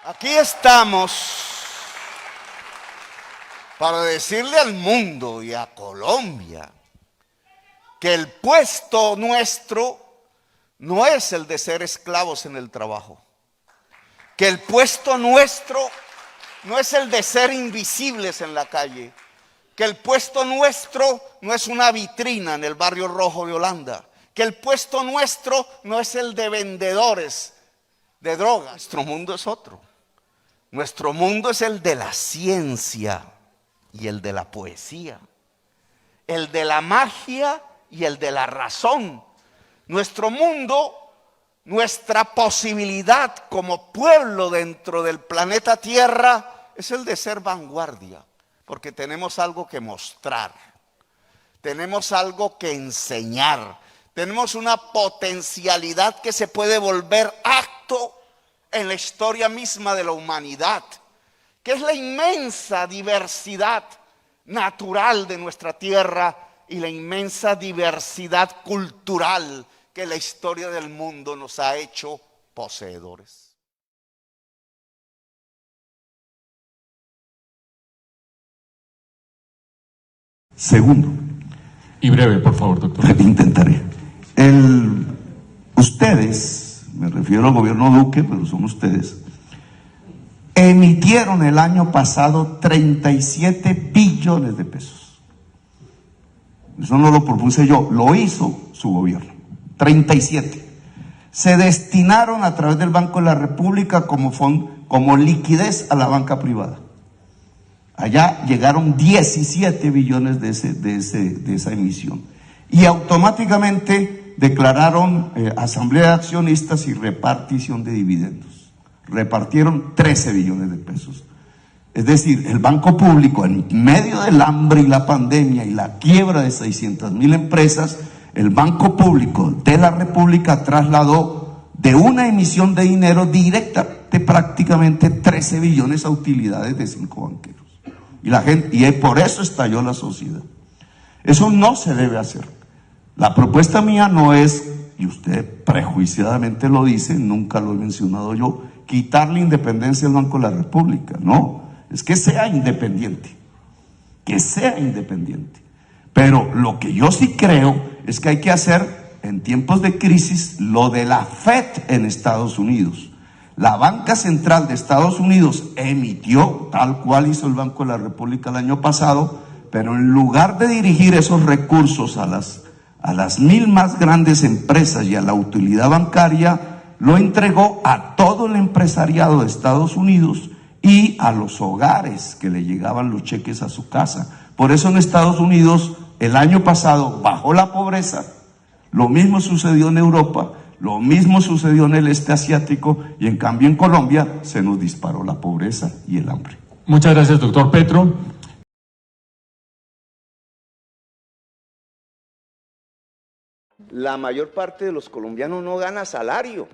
Aquí estamos para decirle al mundo y a Colombia que el puesto nuestro no es el de ser esclavos en el trabajo, que el puesto nuestro no es el de ser invisibles en la calle, que el puesto nuestro no es una vitrina en el barrio rojo de Holanda, que el puesto nuestro no es el de vendedores de drogas. Nuestro mundo es otro. Nuestro mundo es el de la ciencia y el de la poesía, el de la magia y el de la razón. Nuestro mundo, nuestra posibilidad como pueblo dentro del planeta Tierra es el de ser vanguardia, porque tenemos algo que mostrar, tenemos algo que enseñar, tenemos una potencialidad que se puede volver acto en la historia misma de la humanidad, que es la inmensa diversidad natural de nuestra tierra y la inmensa diversidad cultural que la historia del mundo nos ha hecho poseedores. Segundo. Y breve, por favor, doctor. Intentaré. Ustedes, me refiero al gobierno Duque, pero son ustedes, emitieron el año pasado 37 billones de pesos. Eso no lo propuse yo, lo hizo su gobierno. 37. Se destinaron a través del Banco de la República como liquidez a la banca privada. Allá llegaron 17 billones de esa emisión. Y automáticamente declararon asamblea de accionistas y repartición de dividendos. Repartieron 13 billones de pesos. Es decir, el banco público, en medio del hambre y la pandemia y la quiebra de 600,000 empresas, el Banco Público de la República trasladó de una emisión de dinero directa de prácticamente 13 billones a utilidades de 5 banqueros. Y por eso estalló la sociedad. Eso no se debe hacer. La propuesta mía no es, y usted prejuiciadamente lo dice, nunca lo he mencionado yo, quitar la independencia del Banco de la República. No, es que sea independiente. Que sea independiente. Pero lo que yo sí creo es que hay que hacer en tiempos de crisis lo de la FED en Estados Unidos. La banca central de Estados Unidos emitió, tal cual hizo el Banco de la República el año pasado, pero en lugar de dirigir esos recursos a las 1,000 más grandes empresas y a la utilidad bancaria, lo entregó a todo el empresariado de Estados Unidos y a los hogares que le llegaban los cheques a su casa. Por eso en Estados Unidos el año pasado bajó la pobreza, lo mismo sucedió en Europa, lo mismo sucedió en el este asiático y en cambio en Colombia se nos disparó la pobreza y el hambre. Muchas gracias, doctor Petro. La mayor parte de los colombianos no gana salario,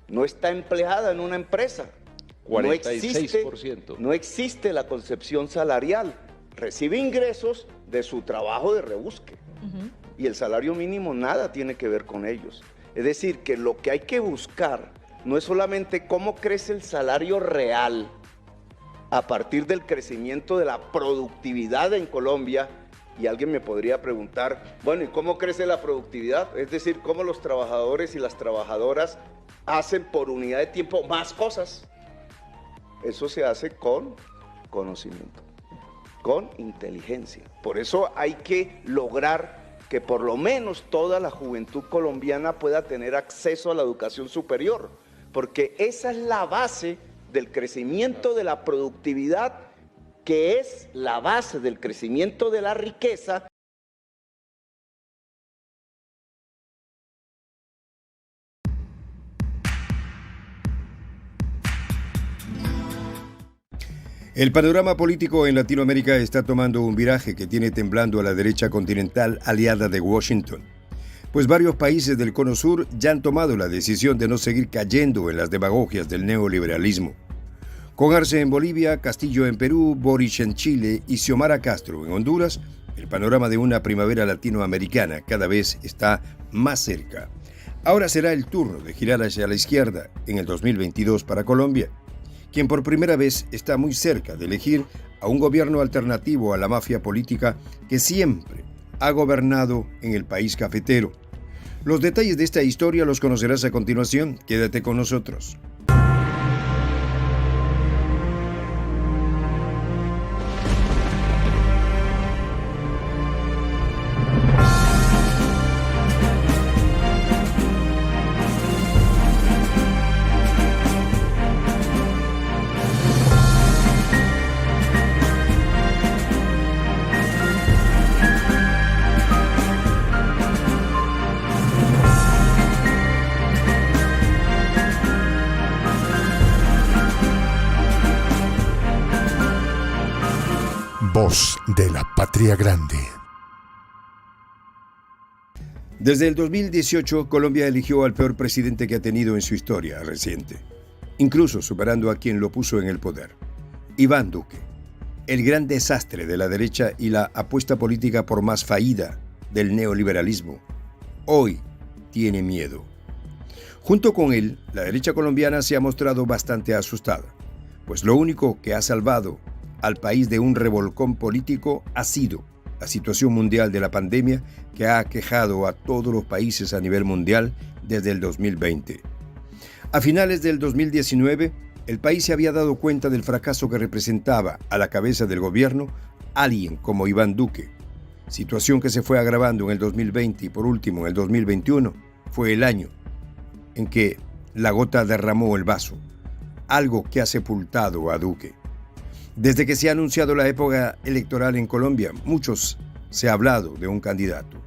no está empleada en una empresa. 46%. No existe la concepción salarial. Recibe ingresos de su trabajo de rebusque. Y el salario mínimo nada tiene que ver con ellos. Es decir, que lo que hay que buscar no es solamente cómo crece el salario real a partir del crecimiento de la productividad en Colombia. Y alguien me podría preguntar, bueno, ¿y cómo crece la productividad? Es decir, cómo los trabajadores y las trabajadoras hacen por unidad de tiempo más cosas. Eso se hace con conocimiento, con inteligencia. Por eso hay que lograr que por lo menos toda la juventud colombiana pueda tener acceso a la educación superior, porque esa es la base del crecimiento de la productividad, que es la base del crecimiento de la riqueza. El panorama político en Latinoamérica está tomando un viraje que tiene temblando a la derecha continental aliada de Washington, pues varios países del Cono Sur ya han tomado la decisión de no seguir cayendo en las demagogias del neoliberalismo. Con Arce en Bolivia, Castillo en Perú, Boric en Chile y Xiomara Castro en Honduras, el panorama de una primavera latinoamericana cada vez está más cerca. Ahora será el turno de girar hacia la izquierda en el 2022 para Colombia. quien por primera vez está muy cerca de elegir a un gobierno alternativo a la mafia política que siempre ha gobernado en el país cafetero. Los detalles de esta historia los conocerás a continuación. Quédate con nosotros. Voz de la Patria Grande. Desde el 2018, Colombia eligió al peor presidente que ha tenido en su historia reciente, incluso superando a quien lo puso en el poder, Iván Duque, el gran desastre de la derecha y la apuesta política por más faída del neoliberalismo. Hoy tiene miedo. Junto con él, la derecha colombiana se ha mostrado bastante asustada, pues lo único que ha salvado al país de un revolcón político ha sido la situación mundial de la pandemia que ha aquejado a todos los países a nivel mundial desde el 2020. A finales del 2019, el país se había dado cuenta del fracaso que representaba a la cabeza del gobierno alguien como Iván Duque, situación que se fue agravando en el 2020 y por último en el 2021 fue el año en que la gota derramó el vaso, algo que ha sepultado a Duque. Desde que se ha anunciado la época electoral en Colombia, muchos se ha hablado de un candidato,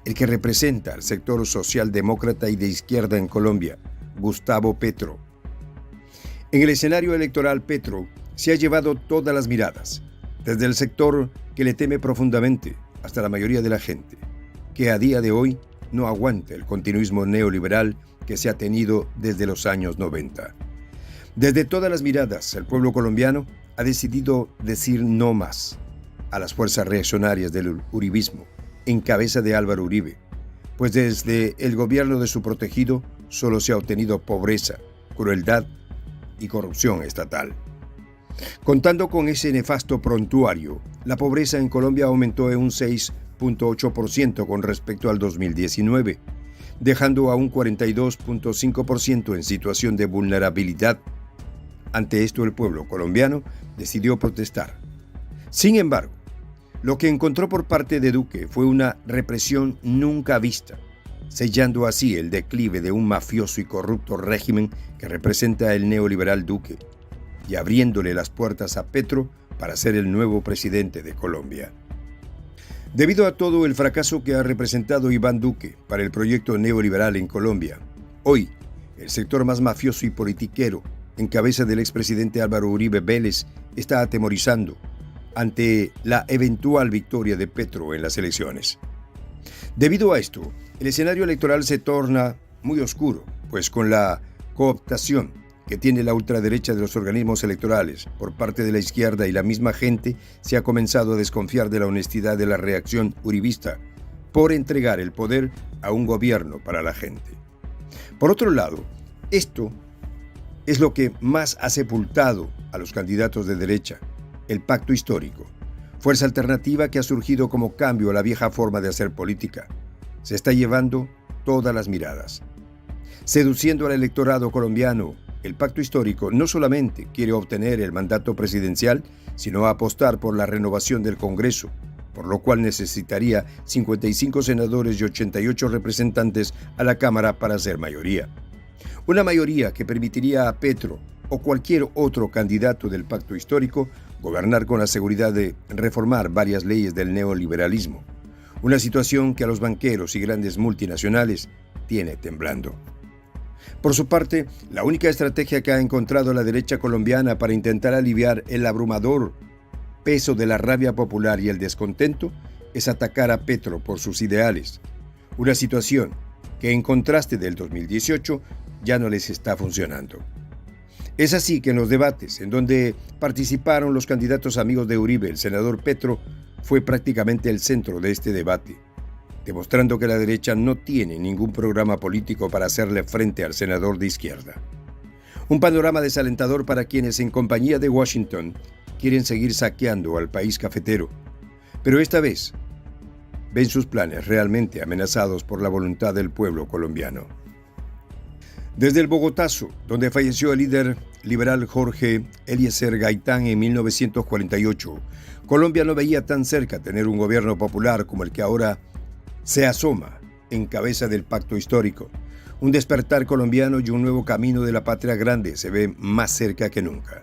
el que representa al sector socialdemócrata y de izquierda en Colombia, Gustavo Petro. En el escenario electoral, Petro se ha llevado todas las miradas, desde el sector que le teme profundamente hasta la mayoría de la gente, que a día de hoy no aguanta el continuismo neoliberal que se ha tenido desde los años 90. Desde todas las miradas, el pueblo colombiano ha decidido decir no más a las fuerzas reaccionarias del uribismo, en cabeza de Álvaro Uribe, pues desde el gobierno de su protegido solo se ha obtenido pobreza, crueldad y corrupción estatal. Contando con ese nefasto prontuario, la pobreza en Colombia aumentó en un 6.8% con respecto al 2019, dejando a un 42.5% en situación de vulnerabilidad. Ante esto, el pueblo colombiano decidió protestar. Sin embargo, lo que encontró por parte de Duque fue una represión nunca vista, sellando así el declive de un mafioso y corrupto régimen que representa el neoliberal Duque y abriéndole las puertas a Petro para ser el nuevo presidente de Colombia. Debido a todo el fracaso que ha representado Iván Duque para el proyecto neoliberal en Colombia, hoy el sector más mafioso y politiquero en cabeza del expresidente Álvaro Uribe Vélez está atemorizando ante la eventual victoria de Petro en las elecciones. Debido a esto, el escenario electoral se torna muy oscuro, pues con la cooptación que tiene la ultraderecha de los organismos electorales por parte de la izquierda y la misma gente se ha comenzado a desconfiar de la honestidad de la reacción uribista por entregar el poder a un gobierno para la gente. Por otro lado, esto es lo que más ha sepultado a los candidatos de derecha, el pacto histórico, fuerza alternativa que ha surgido como cambio a la vieja forma de hacer política. Se está llevando todas las miradas. Seduciendo al electorado colombiano, el pacto histórico no solamente quiere obtener el mandato presidencial, sino apostar por la renovación del Congreso, por lo cual necesitaría 55 senadores y 88 representantes a la Cámara para ser mayoría. Una mayoría que permitiría a Petro o cualquier otro candidato del pacto histórico gobernar con la seguridad de reformar varias leyes del neoliberalismo, una situación que a los banqueros y grandes multinacionales tiene temblando. Por su parte, la única estrategia que ha encontrado la derecha colombiana para intentar aliviar el abrumador peso de la rabia popular y el descontento es atacar a Petro por sus ideales, una situación que en contraste del 2018 ya no les está funcionando. Es así que en los debates en donde participaron los candidatos amigos de Uribe, el senador Petro fue prácticamente el centro de este debate, demostrando que la derecha no tiene ningún programa político para hacerle frente al senador de izquierda. Un panorama desalentador para quienes en compañía de Washington quieren seguir saqueando al país cafetero. Pero esta vez ven sus planes realmente amenazados por la voluntad del pueblo colombiano. Desde el Bogotazo, donde falleció el líder liberal Jorge Eliezer Gaitán en 1948, Colombia no veía tan cerca tener un gobierno popular como el que ahora se asoma en cabeza del pacto histórico. Un despertar colombiano y un nuevo camino de la patria grande se ve más cerca que nunca.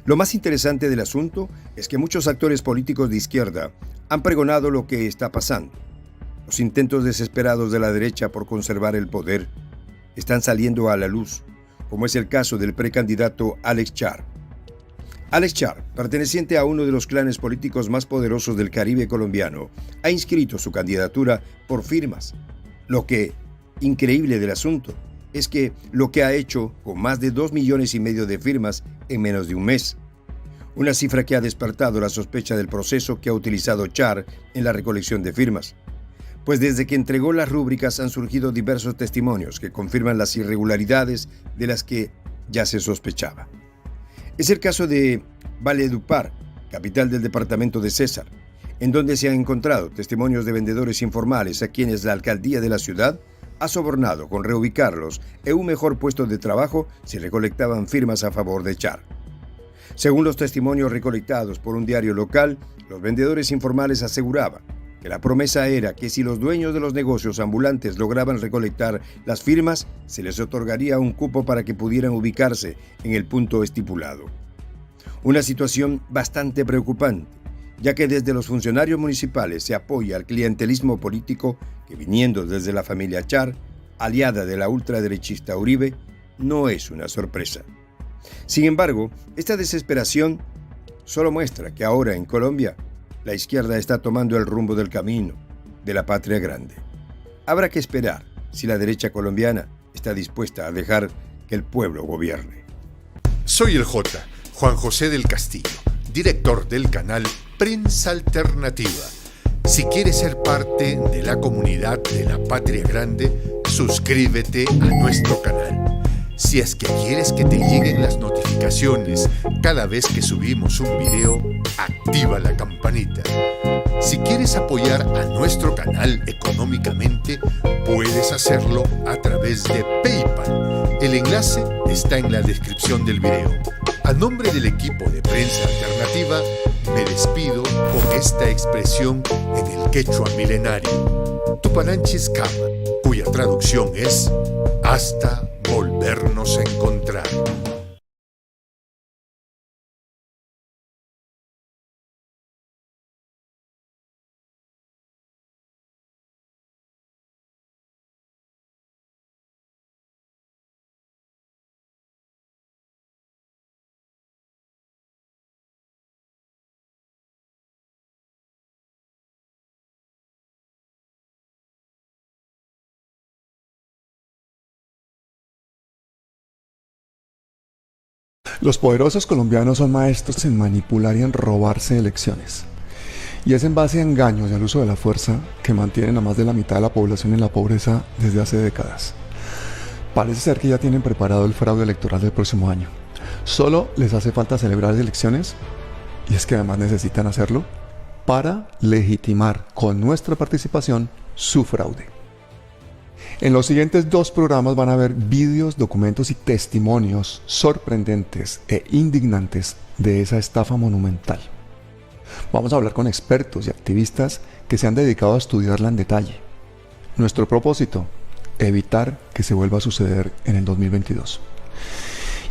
Lo más interesante del asunto es que muchos actores políticos de izquierda han pregonado lo que está pasando. Los intentos desesperados de la derecha por conservar el poder están saliendo a la luz, como es el caso del precandidato Alex Char. Alex Char, perteneciente a uno de los clanes políticos más poderosos del Caribe colombiano, ha inscrito su candidatura por firmas. Lo que, increíble del asunto, es que lo que ha hecho con más de 2,5 millones de firmas en menos de un mes. Una cifra que ha despertado la sospecha del proceso que ha utilizado Char en la recolección de firmas. Pues desde que entregó las rúbricas han surgido diversos testimonios que confirman las irregularidades de las que ya se sospechaba. Es el caso de Valledupar, capital del departamento de César, en donde se han encontrado testimonios de vendedores informales a quienes la alcaldía de la ciudad ha sobornado con reubicarlos en un mejor puesto de trabajo si recolectaban firmas a favor de Char. Según los testimonios recolectados por un diario local, los vendedores informales aseguraban que la promesa era que si los dueños de los negocios ambulantes lograban recolectar las firmas, se les otorgaría un cupo para que pudieran ubicarse en el punto estipulado. Una situación bastante preocupante, ya que desde los funcionarios municipales se apoya al clientelismo político que, viniendo desde la familia Char, aliada de la ultraderechista Uribe, no es una sorpresa. Sin embargo, esta desesperación solo muestra que ahora en Colombia la izquierda está tomando el rumbo del camino de la patria grande. Habrá que esperar si la derecha colombiana está dispuesta a dejar que el pueblo gobierne. Soy el J, Juan José del Castillo, director del canal Prensa Alternativa. Si quieres ser parte de la comunidad de la patria grande, suscríbete a nuestro canal. Si es que quieres que te lleguen las notificaciones cada vez que subimos un video, activa la campanita. Si quieres apoyar a nuestro canal económicamente, puedes hacerlo a través de PayPal. El enlace está en la descripción del video. A nombre del equipo de Prensa Alternativa, me despido con esta expresión en el quechua milenario, Tupananchis Kama, cuya traducción es hasta volvernos a encontrar. Los poderosos colombianos son maestros en manipular y en robarse elecciones. Y es en base a engaños y al uso de la fuerza que mantienen a más de la mitad de la población en la pobreza desde hace décadas. Parece ser que ya tienen preparado el fraude electoral del próximo año. Solo les hace falta celebrar elecciones, y es que además necesitan hacerlo para legitimar con nuestra participación su fraude. En los siguientes 2 programas van a ver vídeos, documentos y testimonios sorprendentes e indignantes de esa estafa monumental. Vamos a hablar con expertos y activistas que se han dedicado a estudiarla en detalle. Nuestro propósito, evitar que se vuelva a suceder en el 2022.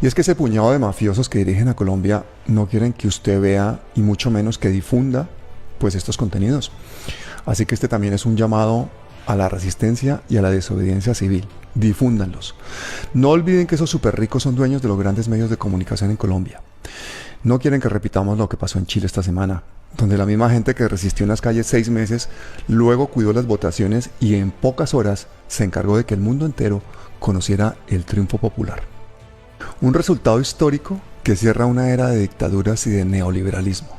Y es que ese puñado de mafiosos que dirigen a Colombia no quieren que usted vea y mucho menos que difunda pues estos contenidos. Así que este también es un llamado a la resistencia y a la desobediencia civil. Difúndanlos. No olviden que esos súper ricos son dueños de los grandes medios de comunicación en Colombia. No quieren que repitamos lo que pasó en Chile esta semana, donde la misma gente que resistió en las calles 6 meses, luego cuidó las votaciones y en pocas horas se encargó de que el mundo entero conociera el triunfo popular. Un resultado histórico que cierra una era de dictaduras y de neoliberalismo.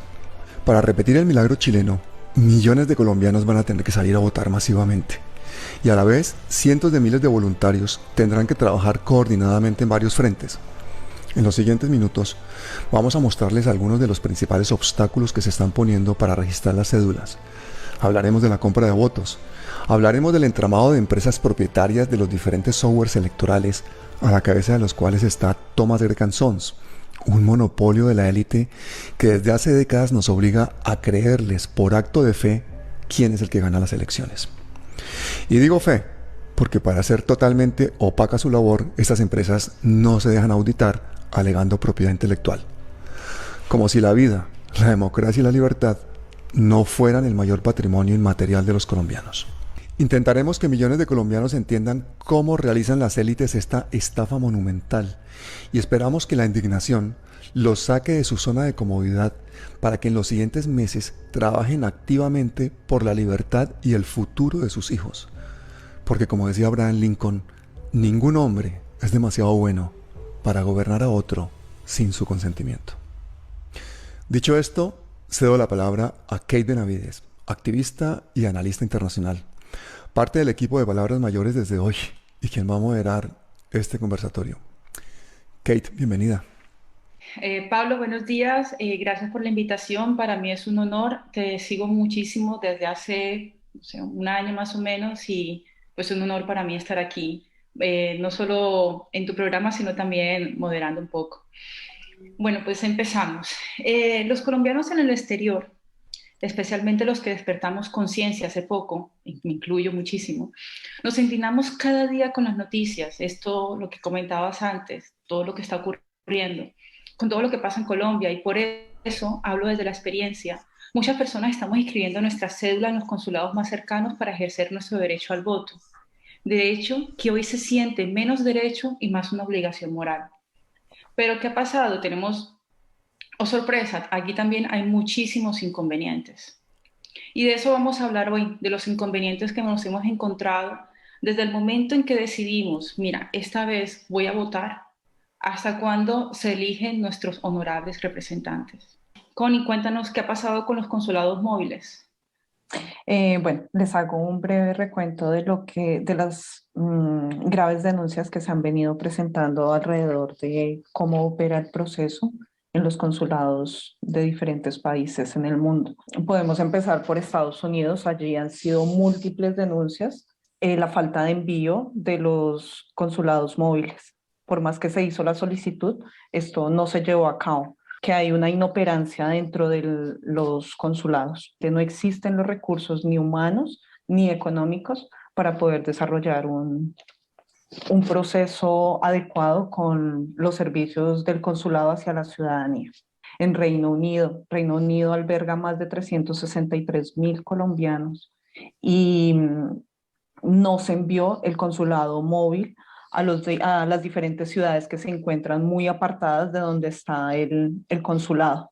Para repetir el milagro chileno, millones de colombianos van a tener que salir a votar masivamente. Y a la vez, cientos de miles de voluntarios tendrán que trabajar coordinadamente en varios frentes. En los siguientes minutos vamos a mostrarles algunos de los principales obstáculos que se están poniendo para registrar las cédulas. Hablaremos de la compra de votos, hablaremos del entramado de empresas propietarias de los diferentes softwares electorales, a la cabeza de los cuales está Thomas Greg & Sons, un monopolio de la élite que desde hace décadas nos obliga a creerles por acto de fe quién es el que gana las elecciones. Y digo fe, porque para hacer totalmente opaca su labor, estas empresas no se dejan auditar alegando propiedad intelectual. Como si la vida, la democracia y la libertad no fueran el mayor patrimonio inmaterial de los colombianos. Intentaremos que millones de colombianos entiendan cómo realizan las élites esta estafa monumental y esperamos que la indignación los saque de su zona de comodidad para que en los siguientes meses trabajen activamente por la libertad y el futuro de sus hijos. Porque como decía Abraham Lincoln, ningún hombre es demasiado bueno para gobernar a otro sin su consentimiento. Dicho esto, cedo la palabra a Kate Benavides, activista y analista internacional, parte del equipo de Palabras Mayores desde hoy y quien va a moderar este conversatorio. Kate, bienvenida. Pablo, buenos días. Gracias por la invitación. Para mí es un honor. Te sigo muchísimo desde hace, no sé, un año más o menos y pues un honor para mí estar aquí, no solo en tu programa, sino también moderando un poco. Bueno, pues empezamos. Los colombianos en el exterior, especialmente los que despertamos conciencia hace poco, y me incluyo muchísimo, nos indignamos cada día con las noticias, esto lo que comentabas antes, todo lo que está ocurriendo, con todo lo que pasa en Colombia, y por eso hablo desde la experiencia. Muchas personas estamos inscribiendo nuestra cédula en los consulados más cercanos para ejercer nuestro derecho al voto. De hecho, que hoy se siente menos derecho y más una obligación moral. Pero ¿qué ha pasado? Tenemos, oh sorpresa, aquí también hay muchísimos inconvenientes. Y de eso vamos a hablar hoy, de los inconvenientes que nos hemos encontrado desde el momento en que decidimos, mira, esta vez voy a votar, hasta cuando se eligen nuestros honorables representantes. Connie, cuéntanos qué ha pasado con los consulados móviles. Bueno, les hago un breve recuento de las graves denuncias que se han venido presentando alrededor de cómo opera el proceso en los consulados de diferentes países en el mundo. Podemos empezar por Estados Unidos. Allí han sido múltiples denuncias. La falta de envío de los consulados móviles. Por más que se hizo la solicitud, esto no se llevó a cabo. Que hay una inoperancia dentro de los consulados, que no existen los recursos ni humanos ni económicos para poder desarrollar un proceso adecuado con los servicios del consulado hacia la ciudadanía. En Reino Unido alberga más de 363,000 colombianos y no se envió el consulado móvil a las diferentes ciudades que se encuentran muy apartadas de donde está el consulado.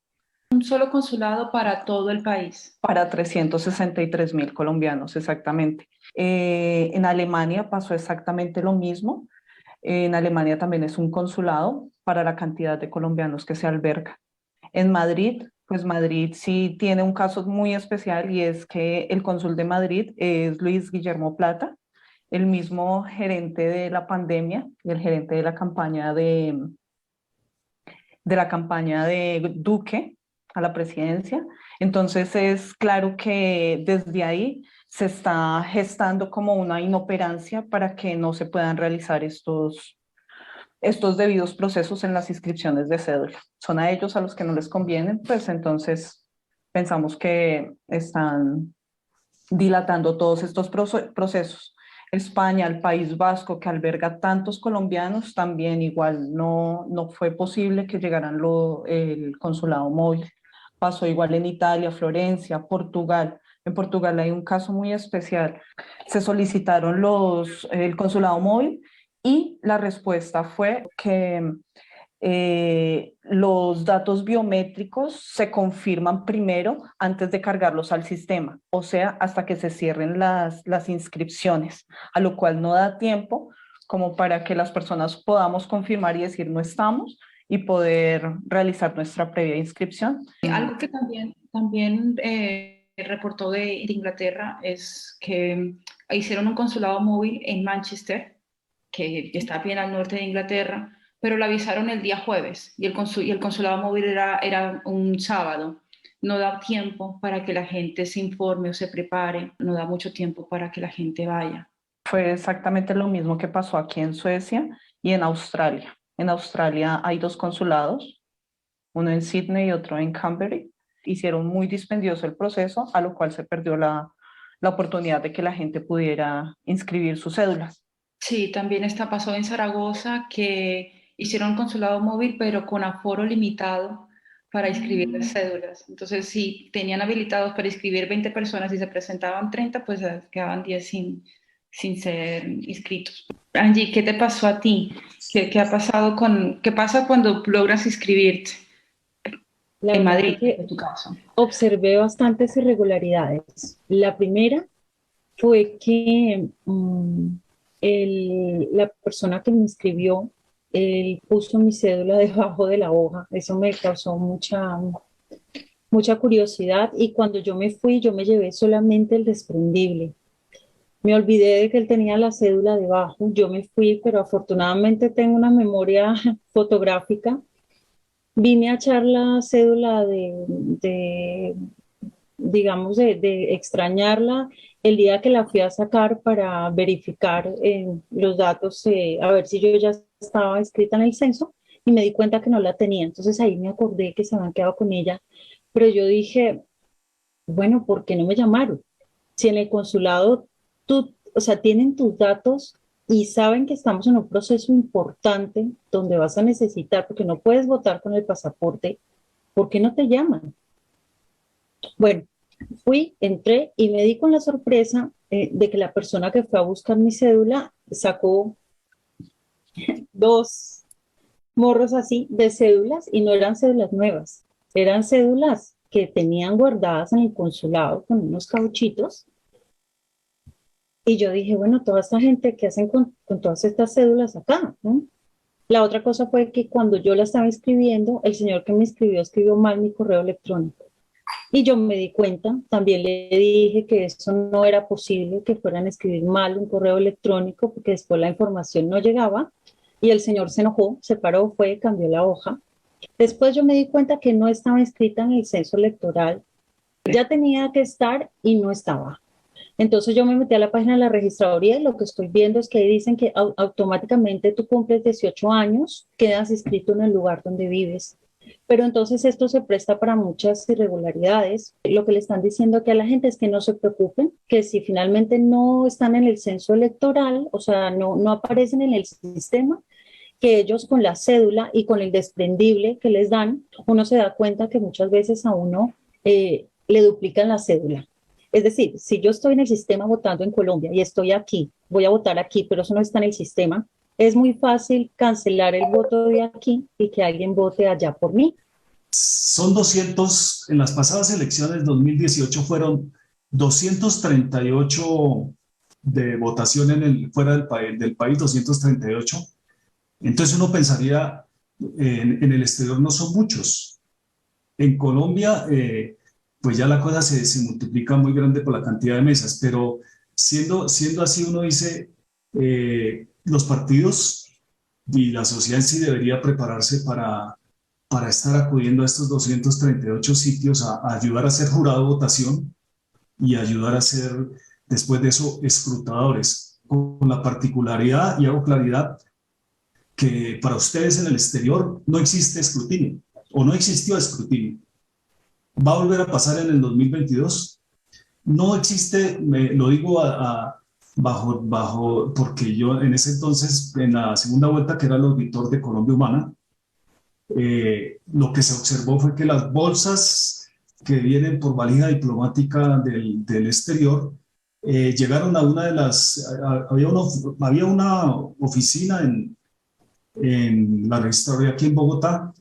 Un solo consulado para todo el país. Para 363,000 colombianos, exactamente. En Alemania pasó exactamente lo mismo. En Alemania también es un consulado para la cantidad de colombianos que se alberga. En Madrid, pues Madrid sí tiene un caso muy especial y es que el cónsul de Madrid es Luis Guillermo Plata, el mismo gerente de la pandemia y el gerente de la campaña de Duque a la presidencia. Entonces es claro que desde ahí se está gestando como una inoperancia para que no se puedan realizar estos debidos procesos en las inscripciones de cédula. Son a ellos a los que no les convienen, pues entonces pensamos que están dilatando todos estos procesos. España, el País Vasco, que alberga tantos colombianos, también igual no fue posible que llegaran el consulado móvil. Pasó igual en Italia, Florencia, Portugal. En Portugal hay un caso muy especial. Se solicitaron el consulado móvil y la respuesta fue que los datos biométricos se confirman primero antes de cargarlos al sistema, o sea, hasta que se cierren las inscripciones, a lo cual no da tiempo como para que las personas podamos confirmar y decir no estamos y poder realizar nuestra previa inscripción. Algo que también reportó de Inglaterra es que hicieron un consulado móvil en Manchester, que está bien al norte de Inglaterra, pero la avisaron el día jueves y y el consulado móvil era un sábado. No da tiempo para que la gente se informe o se prepare, no da mucho tiempo para que la gente vaya. Fue exactamente lo mismo que pasó aquí en Suecia y en Australia. En Australia hay 2 consulados, uno en Sydney y otro en Canberra. Hicieron muy dispendioso el proceso, a lo cual se perdió la oportunidad de que la gente pudiera inscribir sus cédulas. Sí, también pasó en Zaragoza que hicieron consulado móvil, pero con aforo limitado para inscribir las cédulas. Entonces, si tenían habilitados para inscribir 20 personas y se presentaban 30, pues quedaban 10 sin ser inscritos. Angie, ¿qué te pasó a ti? ¿Qué ha pasado qué pasa cuando logras inscribirte en Madrid, en tu caso? Observé bastantes irregularidades. La primera fue que la persona que me inscribió, él puso mi cédula debajo de la hoja. Eso me causó mucha curiosidad, y cuando yo me fui, yo me llevé solamente el desprendible. Me olvidé de que él tenía la cédula debajo. Yo me fui, pero afortunadamente tengo una memoria fotográfica. Vine a echar la cédula digamos, de extrañarla el día que la fui a sacar para verificar los datos, a ver si yo ya estaba inscrita en el censo, y me di cuenta que no la tenía. Entonces ahí me acordé que se habían quedado con ella, pero yo dije, bueno, ¿por qué no me llamaron? Si en el consulado o sea, tienen tus datos y saben que estamos en un proceso importante donde vas a necesitar, porque no puedes votar con el pasaporte, ¿por qué no te llaman? Bueno, entré y me di con la sorpresa de que la persona que fue a buscar mi cédula sacó 2 morros así de cédulas, y no eran cédulas nuevas, eran cédulas que tenían guardadas en el consulado con unos cauchitos. Y yo dije, bueno, toda esta gente, ¿qué hacen con todas estas cédulas acá, ¿no? La otra cosa fue que cuando yo la estaba inscribiendo, el señor que me escribió mal mi correo electrónico. Y yo me di cuenta, también le dije que eso no era posible, que fueran a escribir mal un correo electrónico, porque después la información no llegaba, y el señor se enojó, se paró, fue, cambió la hoja. Después yo me di cuenta que no estaba inscrita en el censo electoral, ya tenía que estar y no estaba. Entonces yo me metí a la página de la registraduría, y lo que estoy viendo es que dicen que automáticamente tú cumples 18 años, quedas inscrito en el lugar donde vives. Pero entonces esto se presta para muchas irregularidades. Lo que le están diciendo aquí a la gente es que no se preocupen, que si finalmente no están en el censo electoral, o sea, no aparecen en el sistema, que ellos con la cédula y con el desprendible que les dan, uno se da cuenta que muchas veces a uno le duplican la cédula. Es decir, si yo estoy en el sistema votando en Colombia y estoy aquí, voy a votar aquí, pero eso no está en el sistema, es muy fácil cancelar el voto de aquí y que alguien vote allá por mí. Son 200, en las pasadas elecciones 2018 fueron 238 de votación fuera del país, 238. Entonces uno pensaría, en el exterior no son muchos. En Colombia, pues ya la cosa se multiplica muy grande por la cantidad de mesas, pero siendo así, uno dice, los partidos y la sociedad en sí debería prepararse para estar acudiendo a estos 238 sitios a ayudar a ser jurado de votación y ayudar a ser, después de eso, escrutadores, con la particularidad, y hago claridad, que para ustedes en el exterior no existe escrutinio, o no existió escrutinio. ¿Va a volver a pasar en el 2022? No existe, lo digo porque yo en ese entonces, en la segunda vuelta, que era el auditor de Colombia Humana, lo que se observó fue que las bolsas que vienen por valija diplomática del exterior llegaron a una de había una oficina en la registraduría aquí en Bogotá,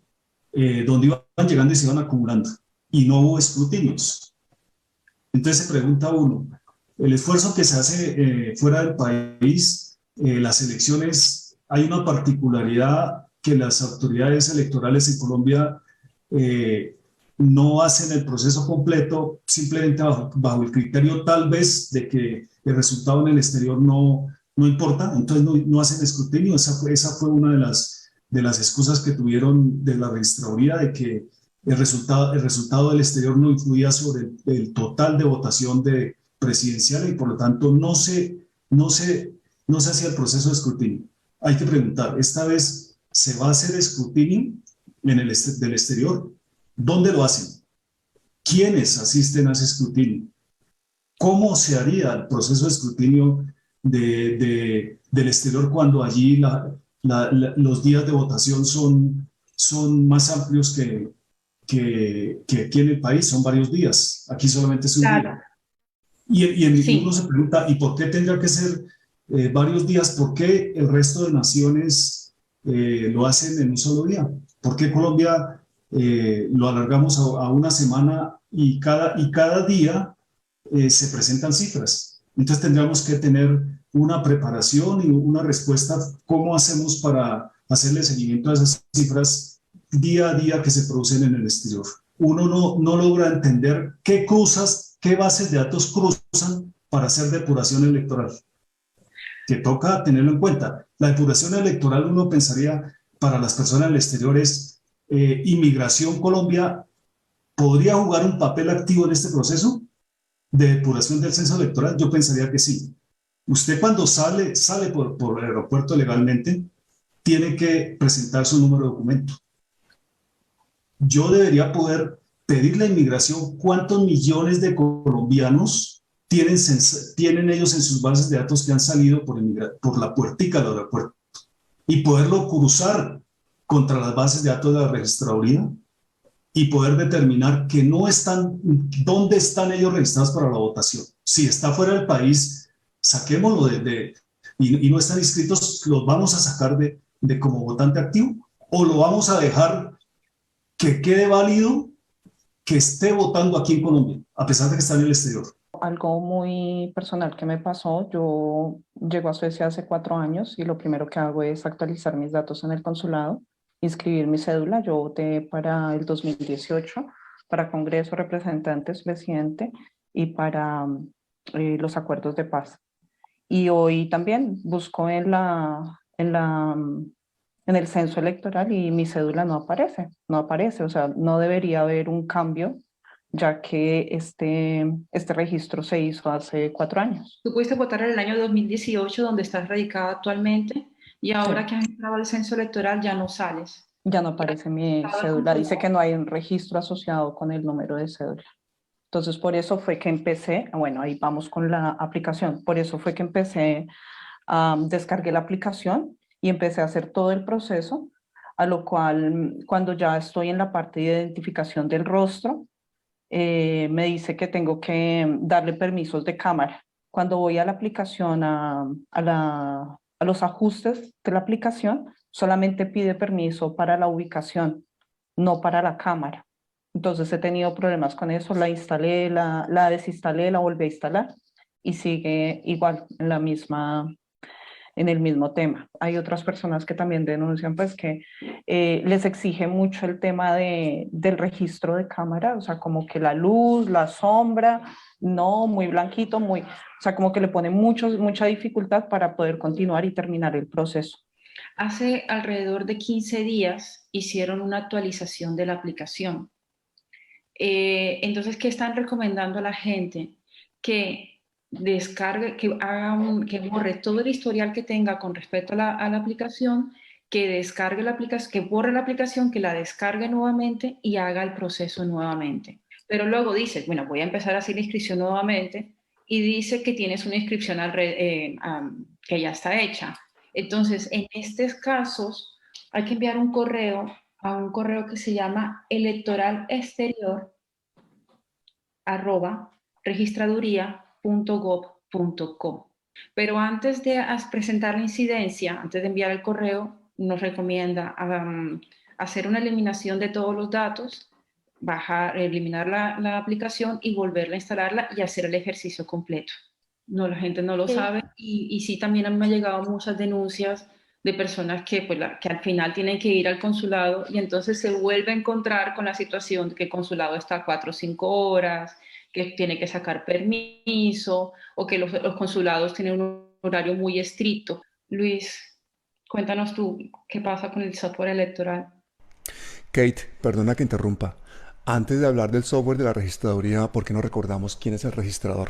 donde iban llegando y se iban acumulando, y no hubo escrutinios. Entonces se pregunta uno, el esfuerzo que se hace fuera del país, las elecciones, hay una particularidad que las autoridades electorales en Colombia no hacen el proceso completo, simplemente bajo el criterio tal vez de que el resultado en el exterior no importa, entonces no hacen escrutinio. Esa fue una de las excusas que tuvieron de la registraduría de que el resultado del exterior no influía sobre el total de votación presidencial y por lo tanto no se hacía el proceso de escrutinio. Hay que preguntar, ¿esta vez se va a hacer escrutinio del exterior? ¿Dónde lo hacen? ¿Quiénes asisten a ese escrutinio? ¿Cómo se haría el proceso de escrutinio del exterior cuando allí los días de votación son más amplios que aquí en el país? Son varios días. Aquí solamente es un día. Y uno se pregunta, ¿y por qué tendría que ser varios días? ¿Por qué el resto de naciones lo hacen en un solo día? ¿Por qué Colombia lo alargamos a una semana y cada día se presentan cifras? Entonces tendríamos que tener una preparación y una respuesta. ¿Cómo hacemos para hacerle seguimiento a esas cifras día a día que se producen en el exterior? Uno no logra entender qué bases de datos cruzan para hacer depuración electoral, que toca tenerlo en cuenta. La depuración electoral, uno pensaría, para las personas del exterior es Inmigración Colombia. ¿Podría jugar un papel activo en este proceso de depuración del censo electoral? Yo pensaría que sí. Usted cuando sale por el aeropuerto legalmente, tiene que presentar su número de documento. Yo debería poder pedirle a inmigración cuántos millones de colombianos tienen ellos en sus bases de datos que han salido por la puertica del aeropuerto y poderlo cruzar contra las bases de datos de la registraduría y poder determinar que dónde están ellos registrados para la votación. Si está fuera del país, saquémoslo y no están inscritos, los vamos a sacar de como votante activo, o lo vamos a dejar que quede válido que esté votando aquí en Colombia, a pesar de que está en el exterior. Algo muy personal que me pasó, yo llego a Suecia hace 4 años y lo primero que hago es actualizar mis datos en el consulado, inscribir mi cédula. Yo voté para el 2018, para Congreso, representantes, presidente y para los acuerdos de paz. Y hoy también busco en el censo electoral y mi cédula no aparece, o sea, no debería haber un cambio, ya que este registro se hizo hace 4 años. Tú pudiste votar en el año 2018, donde estás radicada actualmente, y ahora que has entrado al censo electoral ya no sales. Ya no aparece mi cédula, dice que no hay un registro asociado con el número de cédula. Entonces, por eso fue que empecé, bueno, ahí vamos con la aplicación, por eso fue que descargué la aplicación y empecé a hacer todo el proceso, a lo cual cuando ya estoy en la parte de identificación del rostro, me dice que tengo que darle permisos de cámara. Cuando voy a la aplicación, a los ajustes de la aplicación, solamente pide permiso para la ubicación, no para la cámara. Entonces he tenido problemas con eso, la instalé, la desinstalé, la volví a instalar y sigue igual en el mismo tema. Hay otras personas que también denuncian pues que les exige mucho el tema del registro de cámara, o sea, como que la luz, la sombra, no, muy blanquito, o sea, como que le pone mucha dificultad para poder continuar y terminar el proceso. Hace alrededor de 15 días hicieron una actualización de la aplicación. Entonces, ¿qué están recomendando a la gente? Que descargue, que borre todo el historial que tenga con respecto a la aplicación, que descargue la aplicación, que borre la aplicación, que la descargue nuevamente y haga el proceso nuevamente. Pero luego dice, bueno, voy a empezar a hacer la inscripción nuevamente y dice que tienes una inscripción que ya está hecha. Entonces, en estos casos, hay que enviar un correo a un correo que se llama electoralexterior@registraduría.gov.co. Pero antes de presentar la incidencia, antes de enviar el correo, nos recomienda hacer una eliminación de todos los datos, eliminar la aplicación y volverla a instalarla y hacer el ejercicio completo. No, la gente no lo sabe y sí, también a mí me han llegado muchas denuncias de personas que al final tienen que ir al consulado y entonces se vuelve a encontrar con la situación de que el consulado está 4 o 5 horas, que tiene que sacar permiso o que los consulados tienen un horario muy estricto. Luis, Cuéntanos tú qué pasa con el software electoral. Kate, perdona que interrumpa. Antes de hablar del software de la registraduría, ¿por qué no recordamos quién es el registrador?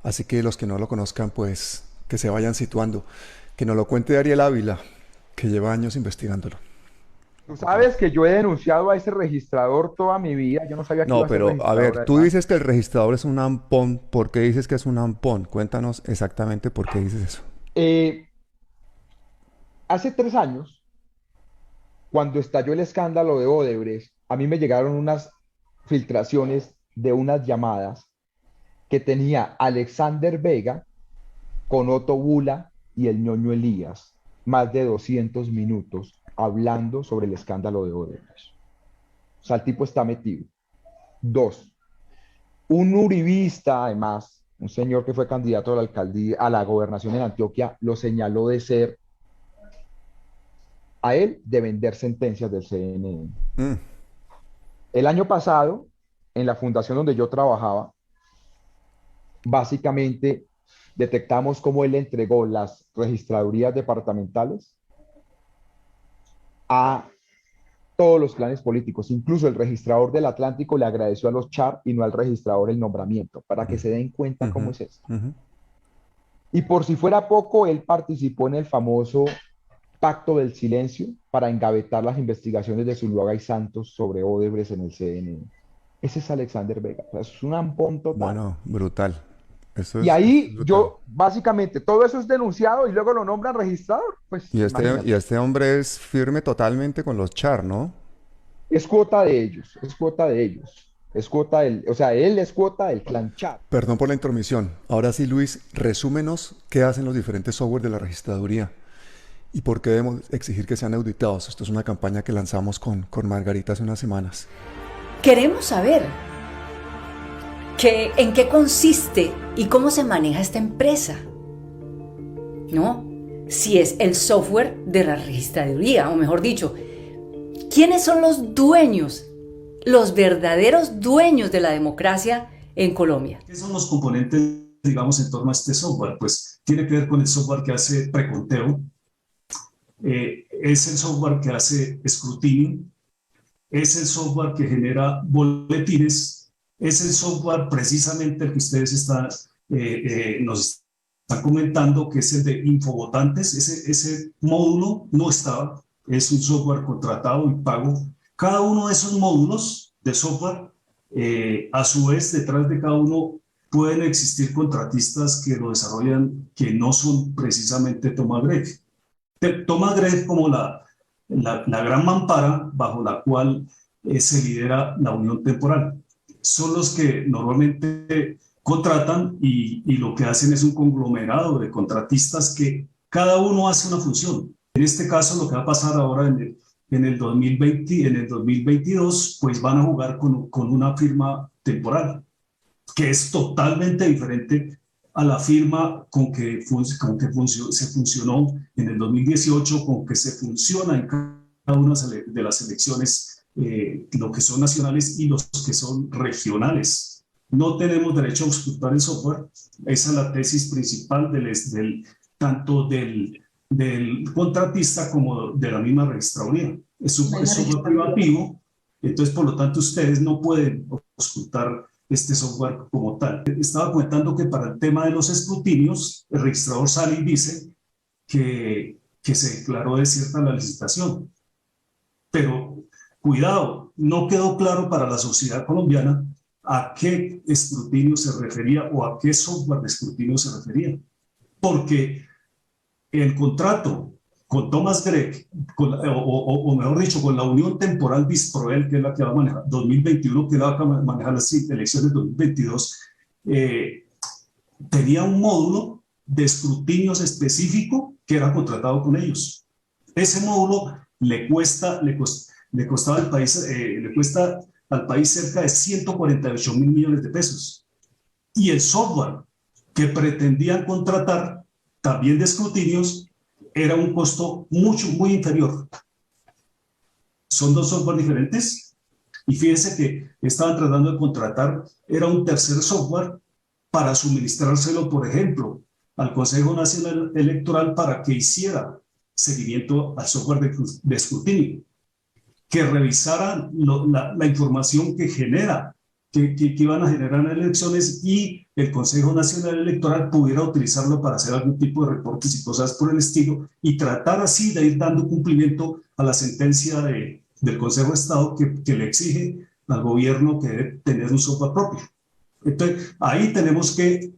Así que los que no lo conozcan, pues que se vayan situando. Que nos lo cuente Ariel Ávila, que lleva años investigándolo. Tú sabes que yo he denunciado a ese registrador toda mi vida. Yo no sabía que iba No, a ser pero a registrador, ver, tú además. dices que el registrador es un ampón. ¿Por qué dices que es un ampón? Cuéntanos exactamente por qué dices eso. Eh, Hace 3 años, cuando estalló el escándalo de Odebrecht, a mí me llegaron unas filtraciones de unas llamadas que tenía Alexander Vega con Otto Bula y el ñoño Elías, más de 200 minutos hablando sobre el escándalo de Odebrecht. O sea, el tipo está metido. Dos, un uribista, además, un señor que fue candidato a la alcaldía, a la gobernación en Antioquia, lo señaló de ser a él de vender sentencias del CNN. El año pasado, en la fundación donde yo trabajaba, básicamente detectamos cómo él entregó las registradurías departamentales a todos los clanes políticos. Incluso el registrador del Atlántico le agradeció a los Char y no al registrador el nombramiento, para que se den cuenta cómo es esto. Y por si fuera poco, él participó en el famoso Pacto del Silencio para engavetar las investigaciones de Zuluaga y Santos sobre Odebrecht en el CNN. Ese es Alexander Vega. O sea, es un ampón total. Bueno, brutal. Y ahí yo, básicamente, todo eso es denunciado y luego lo nombran registrador. Pues, imagínate. Y este hombre es firme totalmente con los Char, ¿no? Es cuota de ellos, es cuota de ellos. Es cuota del, o sea, él es cuota del clan Char. Perdón por la intromisión. Ahora sí, Luis, resúmenos qué hacen los diferentes software de la registraduría y por qué debemos exigir que sean auditados. Esto es una campaña que lanzamos con Margarita hace unas semanas. Queremos saber en qué consiste y cómo se maneja esta empresa, ¿no? Si es el software de la registraduría, o mejor dicho, ¿quiénes son los dueños, los verdaderos dueños de la democracia en Colombia? ¿Qué son los componentes, digamos, en torno a este software? Pues tiene que ver con el software que hace preconteo, es el software que hace escrutinio, es el software que genera boletines, es el software precisamente el que ustedes nos están comentando, que es el de infovotantes. Ese módulo no estaba, es un software contratado y pago. Cada uno de esos módulos de software, a su vez, detrás de cada uno pueden existir contratistas que lo desarrollan, que no son precisamente Thomas Gregg. Thomas Gregg como la gran mampara bajo la cual se lidera la unión temporal. Son los que normalmente contratan y lo que hacen es un conglomerado de contratistas que cada uno hace una función. En este caso, lo que va a pasar ahora en el 2020, en el 2022, pues van a jugar con una firma temporal, que es totalmente diferente a la firma con que se funcionó en el 2018, con que se funciona en cada una de las elecciones, lo que son nacionales y los que son regionales. No tenemos derecho a auscultar el software. Esa es la tesis principal tanto del contratista como de la misma registraduría. Es software privativo, entonces por lo tanto ustedes no pueden auscultar este software como tal. Estaba comentando que para el tema de los escrutinios, el registrador sale y dice que se declaró desierta la licitación. Pero cuidado, no quedó claro para la sociedad colombiana a qué escrutinio se refería o a qué software de escrutinio se refería. Porque el contrato con Thomas Gregg, o mejor dicho, con la Unión Temporal Disproel, que es la que va a manejar 2021, que es la que va a manejar las elecciones 2022, tenía un módulo de escrutinios específico que era contratado con ellos. Ese módulo le cuesta al país cerca de 148 mil millones de pesos. Y el software que pretendían contratar, también de escrutinios, era un costo muy inferior. Son dos software diferentes. Y fíjense que estaban tratando de contratar, era un tercer software para suministrárselo, por ejemplo, al Consejo Nacional Electoral para que hiciera seguimiento al software de escrutinio, que revisara la información que genera, que iban a generar en elecciones, y el Consejo Nacional Electoral pudiera utilizarlo para hacer algún tipo de reportes y cosas por el estilo, y tratar así de ir dando cumplimiento a la sentencia del Consejo de Estado que le exige al gobierno que debe tener un software propio. Entonces, ahí tenemos que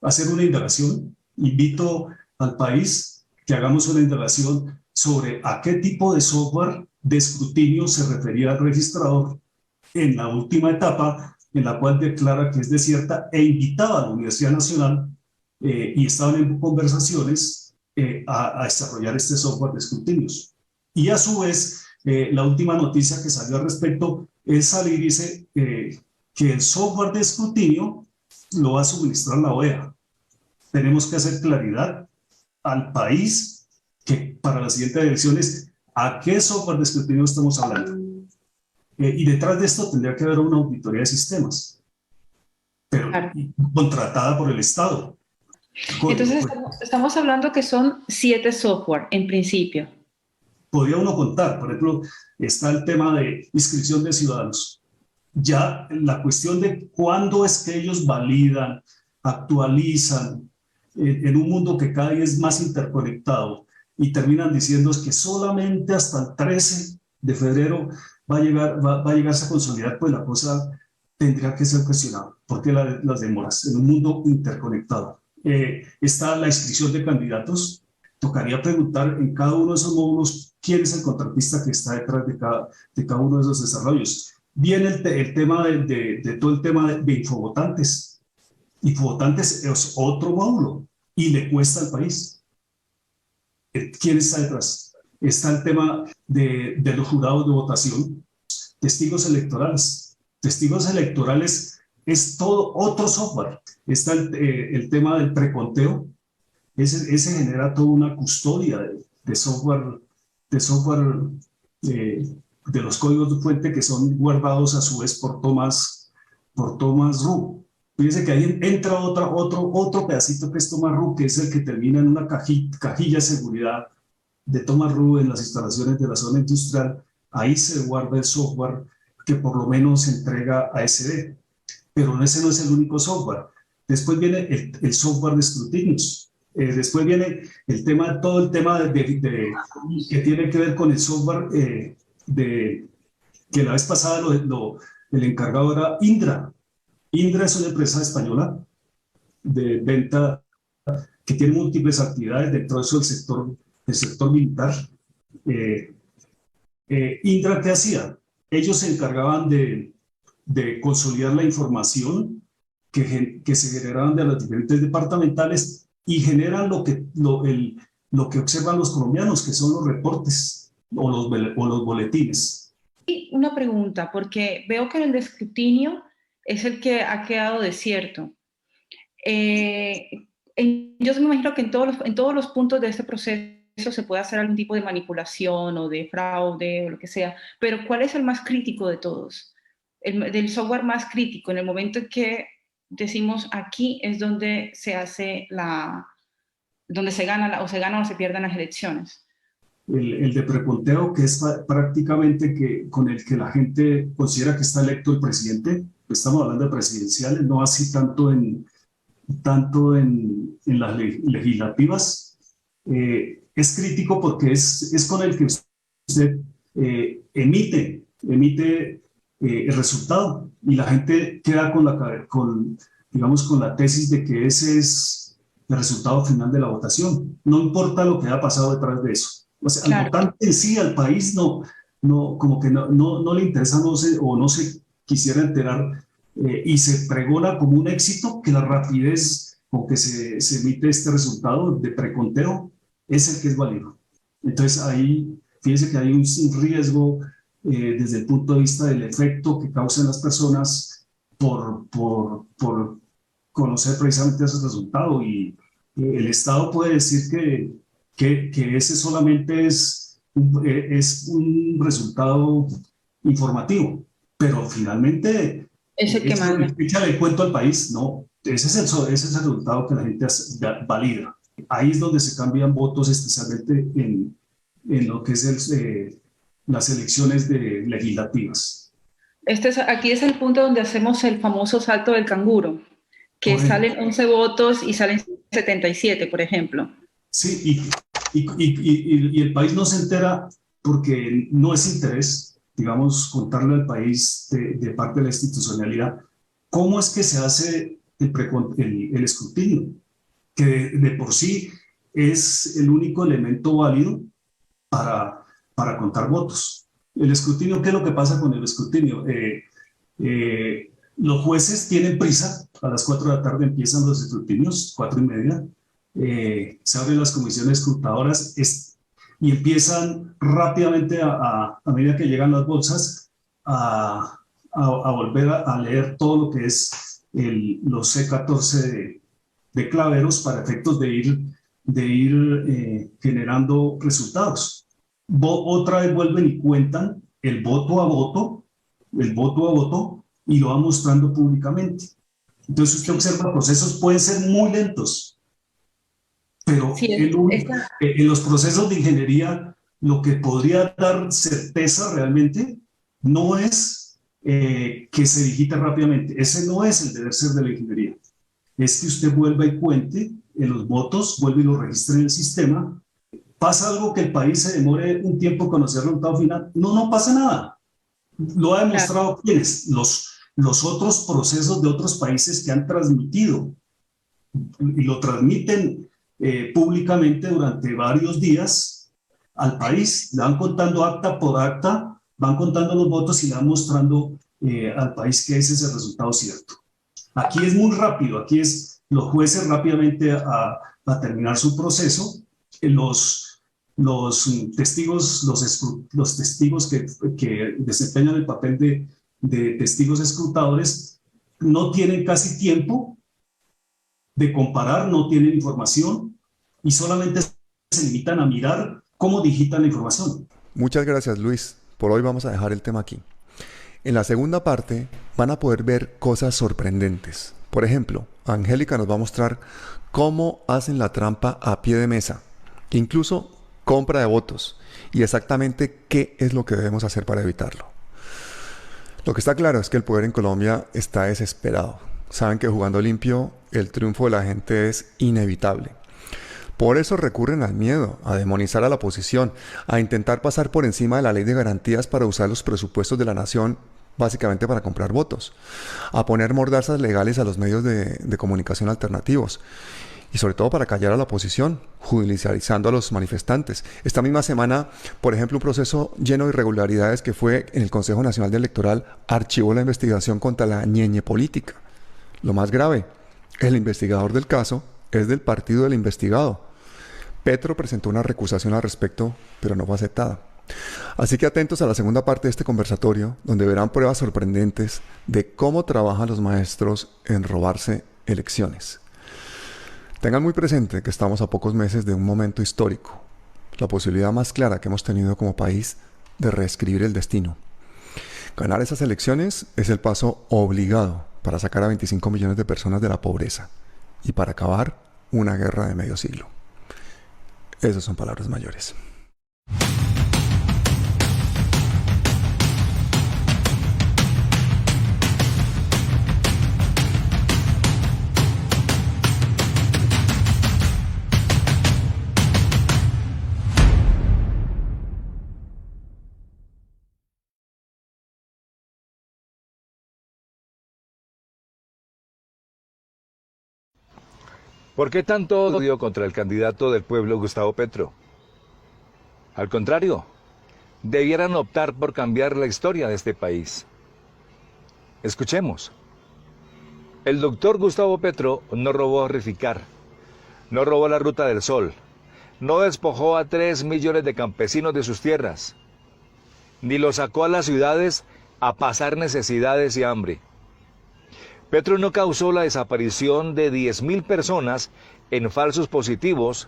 hacer una indagación. Invito al país que hagamos una indagación sobre a qué tipo de software de escrutinio se refería el registrador en la última etapa, en la cual declara que es desierta, e invitaba a la Universidad Nacional y estaban en conversaciones a desarrollar este software de escrutinios. Y a su vez, la última noticia que salió al respecto es salir y dice que el software de escrutinio lo va a suministrar la OEA. Tenemos que hacer claridad al país que para las siguientes elecciones, ¿a qué software de escrutinio estamos hablando? Y detrás de esto tendría que haber una auditoría de sistemas, pero contratada por el Estado. Entonces estamos hablando que son 7 software en principio. Podría uno contar, por ejemplo, está el tema de inscripción de ciudadanos. Ya la cuestión de cuándo es que ellos validan, actualizan, en un mundo que cada día es más interconectado, y terminan diciendo que solamente hasta el 13 de febrero va a llegarse a consolidar, pues la cosa tendría que ser cuestionada. ¿Por qué las demoras? En un mundo interconectado. Está la inscripción de candidatos. Tocaría preguntar en cada uno de esos módulos quién es el contratista que está detrás de cada uno de esos desarrollos. Viene el tema de todo el tema de infovotantes. Infovotantes es otro módulo y le cuesta al país. ¿Quién está detrás? Está el tema de los jurados de votación, testigos electorales. Testigos electorales es todo otro software. Está el tema del preconteo. Ese genera toda una custodia de software, de los códigos de fuente que son guardados a su vez por Thomas Roux. Fíjense que ahí entra otro pedacito que es Thomas Roux, que es el que termina en una cajilla de seguridad de Thomas Roux en las instalaciones de la zona industrial. Ahí se guarda el software que por lo menos entrega ASD. Pero ese no es el único software. Después viene el software de escrutinios. Después viene todo el tema que tiene que ver con el software que la vez pasada el encargado era Indra. Indra es una empresa española de venta que tiene múltiples actividades dentro de eso del sector militar. Indra, ¿qué hacía? Ellos se encargaban de consolidar la información que se generaban de las diferentes departamentales y generan lo que observan los colombianos, que son los reportes o los boletines. Y una pregunta, porque veo que el de escrutinio es el que ha quedado desierto. Yo me imagino que en todos los puntos de este proceso se puede hacer algún tipo de manipulación o de fraude o lo que sea, pero ¿cuál es el más crítico de todos? Del software más crítico, en el momento en que decimos aquí es donde se hace donde se gana o se pierden las elecciones. El de preconteo, que es prácticamente con el que la gente considera que está electo el presidente. Estamos hablando de presidenciales, no así tanto en las legislativas. Es crítico porque es con el que usted emite el resultado, y la gente queda con la tesis de que ese es el resultado final de la votación. No importa lo que haya pasado detrás de eso. O sea, claro, al votante en sí, al país como que no le interesa, no se quisiera enterar, y se pregona como un éxito que la rapidez con que se emite este resultado de preconteo es el que es válido. Entonces ahí, fíjense que hay un riesgo desde el punto de vista del efecto que causan las personas por conocer precisamente ese resultado, y el Estado puede decir que ese solamente es un resultado informativo, pero finalmente es el que manda. Échale el cuento al país, no, ese es el resultado que la gente valida. Ahí es donde se cambian votos, especialmente en lo que es las elecciones legislativas. Aquí es el punto donde hacemos el famoso salto del canguro, que Correcto. salen 11 votos y salen 77, por ejemplo. Sí, y el país no se entera porque no es interés, digamos, contarle al país de parte de la institucionalidad cómo es que se hace el escrutinio, que de por sí es el único elemento válido para contar votos. El escrutinio, ¿qué es lo que pasa con el escrutinio? Los jueces tienen prisa, a las 4 de la tarde empiezan los escrutinios, 4:30, se abren las comisiones escrutadoras y empiezan rápidamente a medida que llegan las bolsas a volver a leer todo lo que es los C14 de claveros para efectos de ir generando resultados. Otra vez vuelven y cuentan el voto a voto, y lo va mostrando públicamente. Entonces usted observa, procesos pueden ser muy lentos, pero Sí, en los procesos de ingeniería lo que podría dar certeza realmente no es que se digite rápidamente. Ese no es el deber ser de la ingeniería. Es que usted vuelva y cuente en los votos, vuelve y los registre en el sistema. ¿Pasa algo que el país se demore un tiempo en conocer el resultado final? No pasa nada. Lo ha demostrado quiénes, los otros procesos de otros países que han transmitido y lo transmiten públicamente durante varios días al país. Le van contando acta por acta, van contando los votos y le van mostrando al país que ese es el resultado cierto. Aquí es muy rápido, aquí es los jueces rápidamente a terminar su proceso. Los testigos, los testigos que desempeñan el papel de testigos escrutadores no tienen casi tiempo de comparar, no tienen información y solamente se limitan a mirar cómo digitan la información. Muchas gracias, Luis. Por hoy vamos a dejar el tema aquí. En la segunda parte van a poder ver cosas sorprendentes. Por ejemplo, Angélica nos va a mostrar cómo hacen la trampa a pie de mesa, incluso compra de votos, y exactamente qué es lo que debemos hacer para evitarlo. Lo que está claro es que el poder en Colombia está desesperado. Saben que jugando limpio, el triunfo de la gente es inevitable. Por eso recurren al miedo, a demonizar a la oposición, a intentar pasar por encima de la ley de garantías para usar los presupuestos de la nación, básicamente para comprar votos, a poner mordazas legales a los medios de comunicación alternativos, y sobre todo para callar a la oposición, judicializando a los manifestantes. Esta misma semana, por ejemplo, un proceso lleno de irregularidades que fue en el Consejo Nacional Electoral archivó la investigación contra la ñeñe política. Lo más grave, el investigador del caso es del partido del investigado. Petro presentó una recusación al respecto, pero no fue aceptada. Así que atentos a la segunda parte de este conversatorio, donde verán pruebas sorprendentes de cómo trabajan los maestros en robarse elecciones. Tengan muy presente que estamos a pocos meses de un momento histórico, la posibilidad más clara que hemos tenido como país de reescribir el destino. Ganar esas elecciones es el paso obligado para sacar a 25 millones de personas de la pobreza y para acabar una guerra de medio siglo. Esas son palabras mayores. ¿Por qué tanto odio contra el candidato del pueblo, Gustavo Petro? Al contrario, debieran optar por cambiar la historia de este país. Escuchemos. El doctor Gustavo Petro no robó a Rificar, no robó la Ruta del Sol, no despojó a 3 millones de campesinos de sus tierras, ni los sacó a las ciudades a pasar necesidades y hambre. Petro no causó la desaparición de 10.000 personas en falsos positivos,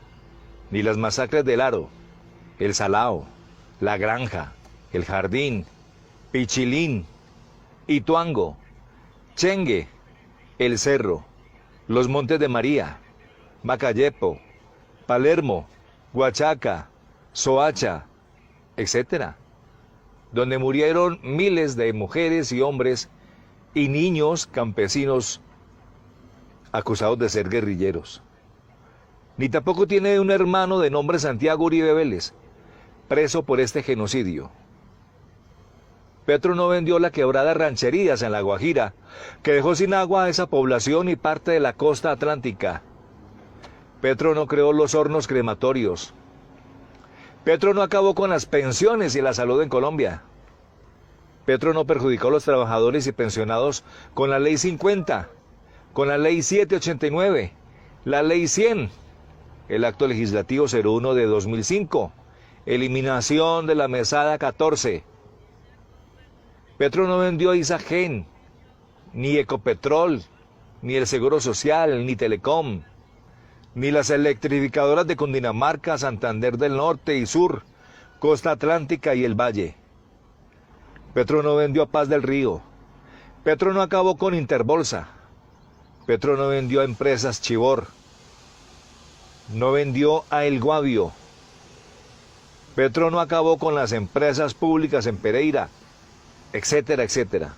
ni las masacres del Aro, el Salao, La Granja, El Jardín, Pichilín, Ituango, Chengue, El Cerro, Los Montes de María, Macayepo, Palermo, Huachaca, Soacha, etc., donde murieron miles de mujeres y hombres y niños campesinos acusados de ser guerrilleros. Ni tampoco tiene un hermano de nombre Santiago Uribe Vélez, preso por este genocidio. Petro no vendió la quebrada Rancherías en La Guajira, que dejó sin agua a esa población y parte de la costa atlántica. Petro no creó los hornos crematorios. Petro no acabó con las pensiones y la salud en Colombia. Petro no perjudicó a los trabajadores y pensionados con la Ley 50, con la Ley 789, la Ley 100, el Acto Legislativo 01 de 2005, eliminación de la Mesada 14. Petro no vendió Isagen, ni Ecopetrol, ni el Seguro Social, ni Telecom, ni las electrificadoras de Cundinamarca, Santander del Norte y Sur, Costa Atlántica y el Valle. Petro no vendió a Paz del Río. Petro no acabó con Interbolsa. Petro no vendió a Empresas Chivor. No vendió a El Guavio. Petro no acabó con las empresas públicas en Pereira, etcétera, etcétera.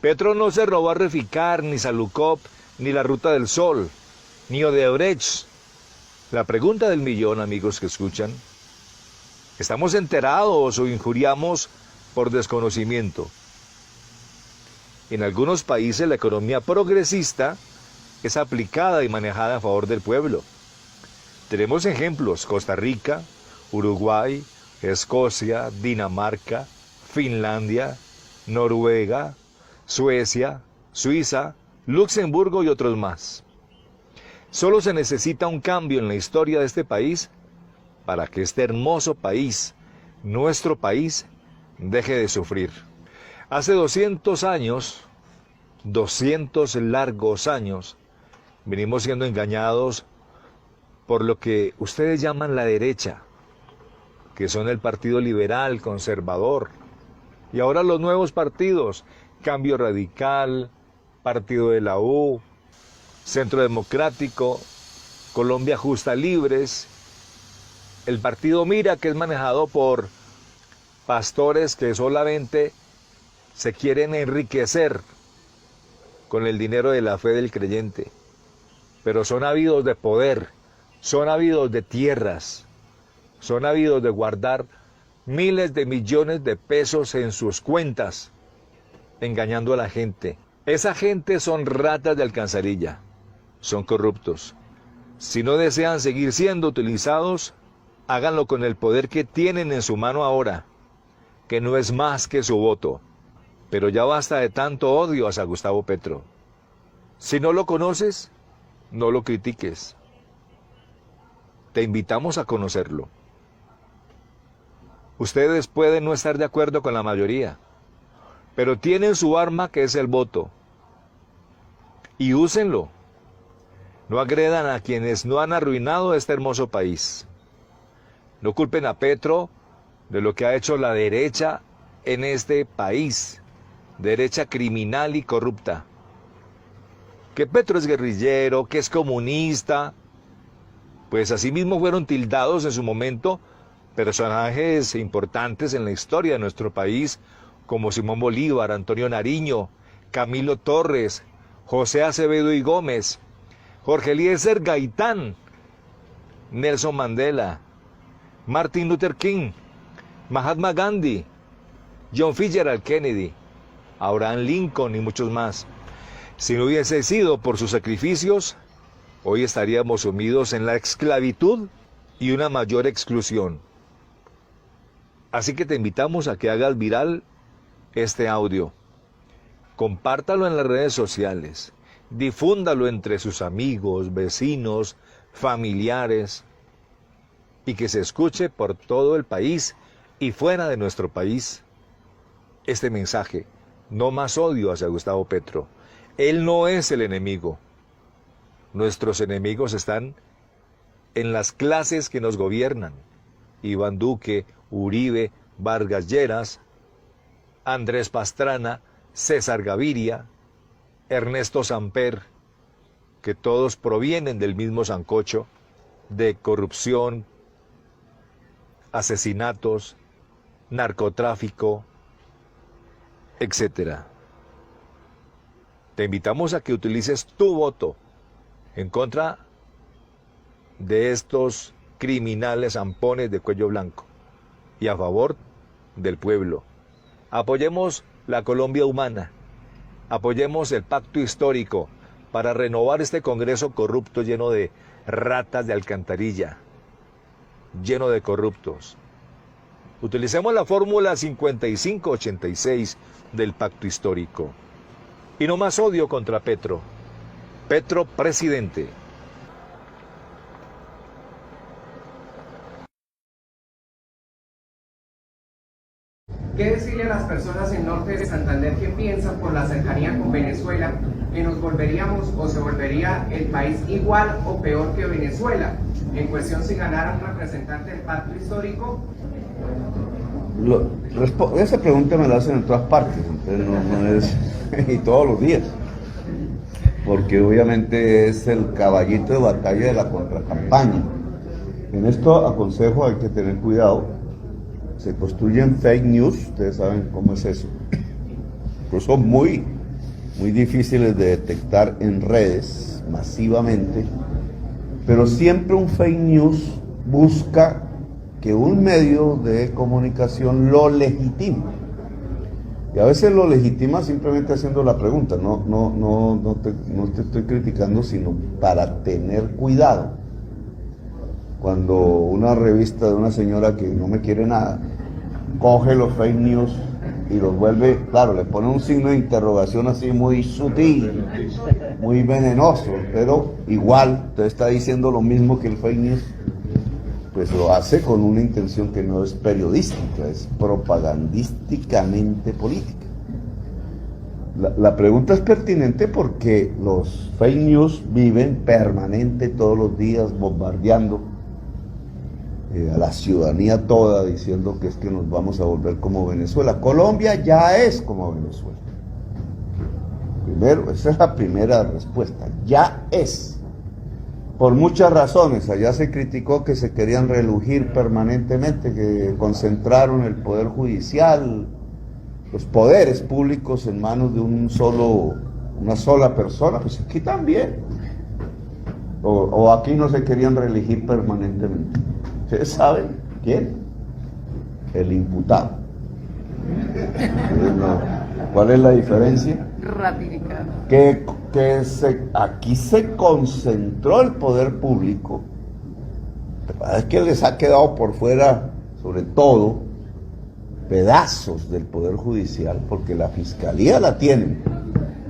Petro no se robó a Reficar, ni Salucop, ni la Ruta del Sol, ni Odebrecht. La pregunta del millón, amigos que escuchan: ¿estamos enterados o injuriamos por desconocimiento? En algunos países la economía progresista es aplicada y manejada a favor del pueblo. Tenemos ejemplos: Costa Rica, Uruguay, Escocia, Dinamarca, Finlandia, Noruega, Suecia, Suiza, Luxemburgo y otros más. Solo se necesita un cambio en la historia de este país para que este hermoso país, nuestro país, deje de sufrir. Hace 200 años, 200 largos años, venimos siendo engañados por lo que ustedes llaman la derecha, que son el Partido Liberal, Conservador, y ahora los nuevos partidos, Cambio Radical, Partido de la U, Centro Democrático, Colombia Justa Libres, el Partido Mira, que es manejado por pastores que solamente se quieren enriquecer con el dinero de la fe del creyente, pero son ávidos de poder, son ávidos de tierras, son ávidos de guardar miles de millones de pesos en sus cuentas, engañando a la gente. Esa gente son ratas de alcantarilla, son corruptos. Si no desean seguir siendo utilizados, háganlo con el poder que tienen en su mano ahora, que no es más que su voto. Pero ya basta de tanto odio hacia Gustavo Petro. Si no lo conoces, no lo critiques. Te invitamos a conocerlo. Ustedes pueden no estar de acuerdo con la mayoría, pero tienen su arma, que es el voto. Y úsenlo. No agredan a quienes no han arruinado este hermoso país. No culpen a Petro de lo que ha hecho la derecha en este país, derecha criminal y corrupta. Que Petro es guerrillero, que es comunista, pues así mismo fueron tildados en su momento personajes importantes en la historia de nuestro país, como Simón Bolívar, Antonio Nariño, Camilo Torres, José Acevedo y Gómez, Jorge Eliezer Gaitán, Nelson Mandela, Martin Luther King, Mahatma Gandhi, John Fitzgerald Kennedy, Abraham Lincoln y muchos más. Si no hubiese sido por sus sacrificios, hoy estaríamos sumidos en la esclavitud y una mayor exclusión. Así que te invitamos a que hagas viral este audio. Compártalo en las redes sociales. Difúndalo entre sus amigos, vecinos, familiares, y que se escuche por todo el país y fuera de nuestro país este mensaje: no más odio hacia Gustavo Petro. Él no es el enemigo. Nuestros enemigos están en las clases que nos gobiernan: Iván Duque, Uribe, Vargas Lleras, Andrés Pastrana, César Gaviria, Ernesto Samper, que todos provienen del mismo sancocho de corrupción, asesinatos, narcotráfico, etc. Te invitamos a que utilices tu voto en contra de estos criminales zampones de cuello blanco y a favor del pueblo. Apoyemos la Colombia humana, apoyemos el pacto histórico para renovar este Congreso corrupto lleno de ratas de alcantarilla, lleno de corruptos. Utilicemos la fórmula 5586 del pacto histórico. Y no más odio contra Petro. Petro presidente. ¿Qué decirle a las personas en norte de Santander que piensan por la cercanía con Venezuela que nos volveríamos o se volvería el país igual o peor que Venezuela? En cuestión si ganara un representante del pacto histórico. Esa pregunta me la hacen en todas partes, entonces no es, y todos los días, porque obviamente es el caballito de batalla de la contracampaña. En esto aconsejo, hay que tener cuidado. Se construyen fake news, ustedes saben cómo es eso, pero son muy difíciles de detectar en redes masivamente, pero siempre un fake news busca que un medio de comunicación lo legitime, y a veces lo legitima simplemente haciendo la pregunta. No te estoy criticando, sino para tener cuidado. Cuando una revista de una señora que no me quiere nada coge los fake news y los vuelve, claro, le pone un signo de interrogación así muy sutil, muy venenoso, pero igual te está diciendo lo mismo que el fake news, pues lo hace con una intención que no es periodística, es propagandísticamente política. La pregunta es pertinente porque los fake news viven permanente todos los días bombardeando a la ciudadanía toda, diciendo que es que nos vamos a volver como Venezuela. Colombia ya es como Venezuela. Primero, esa es la primera respuesta, ya es. Por muchas razones. Allá se criticó que se querían relugir permanentemente, que concentraron el poder judicial, los poderes públicos en manos de una sola persona. Pues aquí también. O aquí no se querían reelegir permanentemente. ¿Ustedes saben quién? El imputado. ¿Cuál es la diferencia? Ratificado. Que aquí se concentró el poder público. Es que les ha quedado por fuera, sobre todo, pedazos del poder judicial, porque la fiscalía la tienen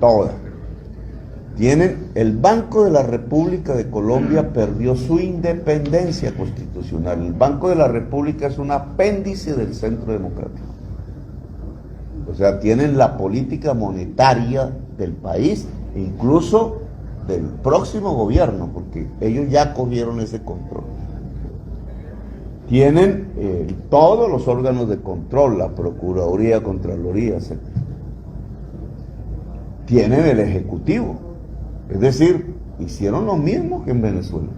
toda. Tienen, el Banco de la República de Colombia perdió su independencia constitucional. El Banco de la República es un apéndice del Centro Democrático. O sea, tienen la política monetaria del país, incluso del próximo gobierno, porque ellos ya cogieron ese control. Tienen todos los órganos de control, la Procuraduría, Contraloría, etc. Tienen el Ejecutivo. Es decir, hicieron lo mismo que en Venezuela.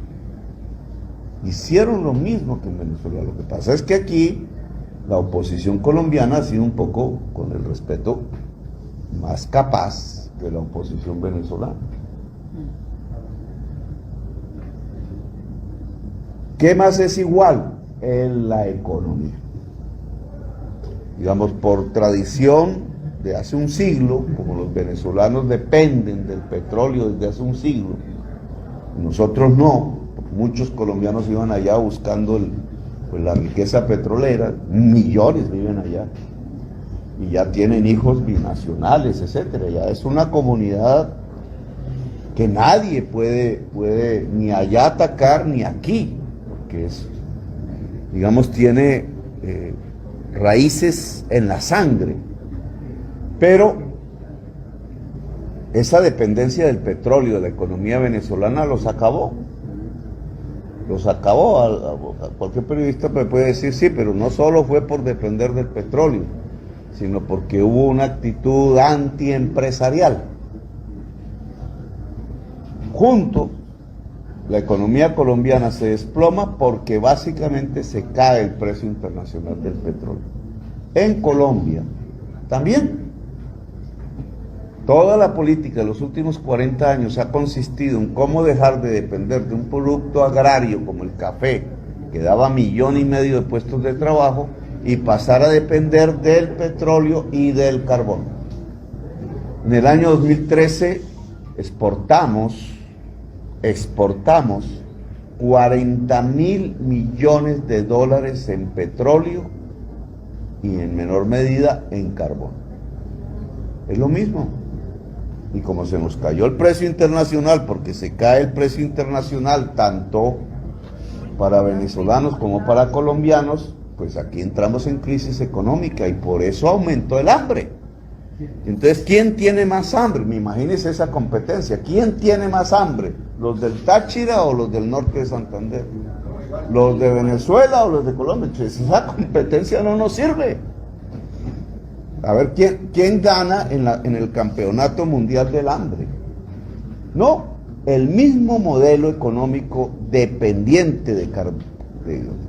Hicieron lo mismo que en Venezuela. Lo que pasa es que aquí la oposición colombiana ha sido un poco, con el respeto, más capaz que la oposición venezolana. ¿Qué más es igual? En la economía. Digamos, por tradición de hace un siglo, como los venezolanos dependen del petróleo desde hace un siglo, nosotros no. Muchos colombianos iban allá buscando la riqueza petrolera, millones viven allá, y ya tienen hijos binacionales, etcétera. Ya es una comunidad que nadie puede ni allá atacar ni aquí, que es, digamos, tiene raíces en la sangre. Pero esa dependencia del petróleo, de la economía venezolana, los acabó. Los acabó. Cualquier periodista me puede decir, sí, pero no solo fue por depender del petróleo, sino porque hubo una actitud antiempresarial, junto La economía colombiana se desploma porque básicamente se cae el precio internacional del petróleo. En Colombia también. Toda la política de los últimos 40 años ha consistido en cómo dejar de depender de un producto agrario como el café, que daba 1,5 millones de puestos de trabajo, y pasar a depender del petróleo y del carbón. En el año 2013 exportamos 40.000 millones de dólares en petróleo y en menor medida en carbón. Es lo mismo. Y como se nos cayó el precio internacional, porque se cae el precio internacional tanto para venezolanos como para colombianos, pues aquí entramos en crisis económica y por eso aumentó el hambre. Entonces, ¿quién tiene más hambre? Imagínense esa competencia. ¿Quién tiene más hambre? ¿Los del Táchira o los del norte de Santander? ¿Los de Venezuela o los de Colombia? Entonces, esa competencia no nos sirve. A ver, ¿quién gana en el campeonato mundial del hambre? No, el mismo modelo económico dependiente de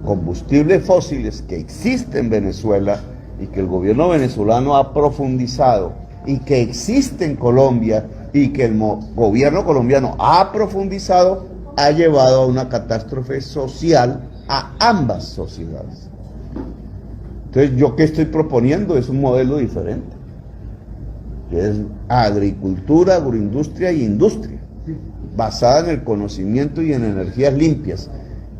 combustibles fósiles que existe en Venezuela y que el gobierno venezolano ha profundizado y que existe en Colombia y que el gobierno colombiano ha profundizado, ha llevado a una catástrofe social a ambas sociedades. Entonces, ¿yo qué estoy proponiendo? Es un modelo diferente, que es agricultura, agroindustria y industria, basada en el conocimiento y en energías limpias.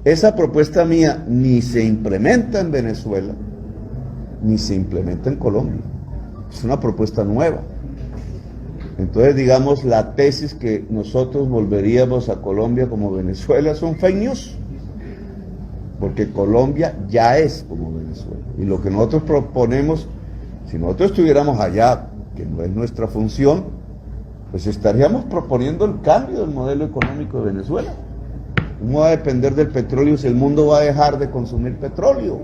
Esa propuesta mía ni se implementa en Venezuela, ni se implementa en Colombia. Es una propuesta nueva. Entonces, digamos, la tesis que nosotros volveríamos a Colombia como Venezuela son fake news, porque Colombia ya es como Venezuela. Y lo que nosotros proponemos, si nosotros estuviéramos allá, que no es nuestra función, pues estaríamos proponiendo el cambio del modelo económico de Venezuela. ¿Cómo va a depender del petróleo si el mundo va a dejar de consumir petróleo?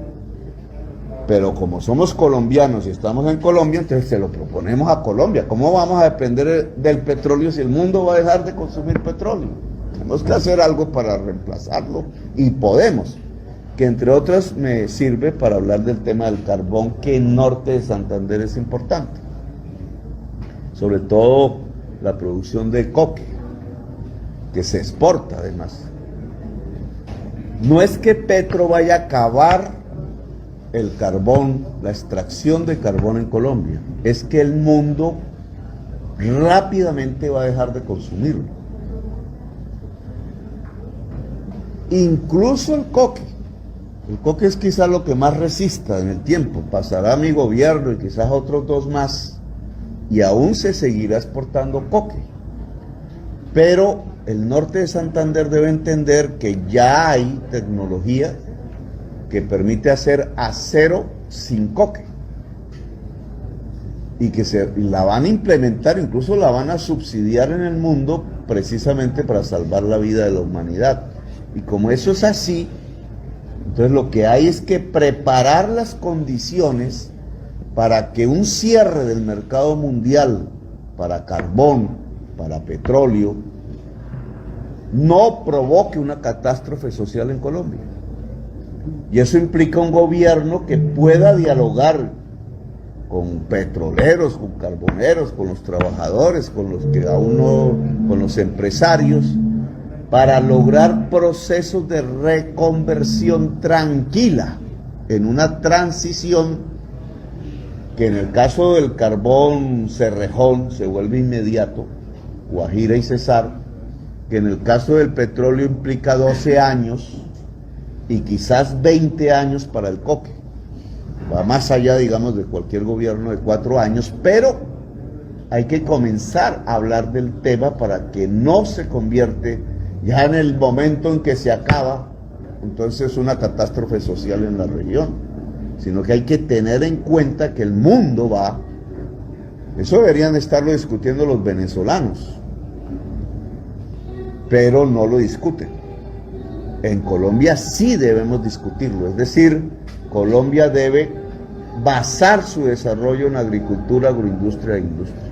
Pero como somos colombianos y estamos en Colombia, entonces se lo proponemos a Colombia. ¿Cómo vamos a depender del petróleo si el mundo va a dejar de consumir petróleo? Tenemos que hacer algo para reemplazarlo y podemos. Que entre otras me sirve para hablar del tema del carbón, que en norte de Santander es importante. Sobre todo la producción de coque, que se exporta además. No es que Petro vaya a acabar el carbón, la extracción de carbón en Colombia, es que el mundo rápidamente va a dejar de consumirlo. Incluso el coque. El coque es quizás lo que más resista en el tiempo. Pasará mi gobierno y quizás otros 2 más, y aún se seguirá exportando coque. Pero el norte de Santander debe entender que ya hay tecnología que permite hacer acero sin coque. Y que la van a implementar, incluso la van a subsidiar en el mundo precisamente para salvar la vida de la humanidad. Y como eso es así, entonces lo que hay es que preparar las condiciones para que un cierre del mercado mundial para carbón, para petróleo, no provoque una catástrofe social en Colombia. Y eso implica un gobierno que pueda dialogar con petroleros, con carboneros, con los trabajadores, con los empresarios, para lograr procesos de reconversión tranquila en una transición que en el caso del carbón Cerrejón se vuelve inmediato, Guajira y Cesar, que en el caso del petróleo implica 12 años y quizás 20 años para el coque. Va más allá, digamos, de cualquier gobierno de 4 años, pero hay que comenzar a hablar del tema para que no se convierte ya en el momento en que se acaba, entonces una catástrofe social en la región, sino que hay que tener en cuenta que el mundo va, eso deberían estarlo discutiendo los venezolanos, pero no lo discuten. En Colombia sí debemos discutirlo, es decir, Colombia debe basar su desarrollo en agricultura, agroindustria e industria.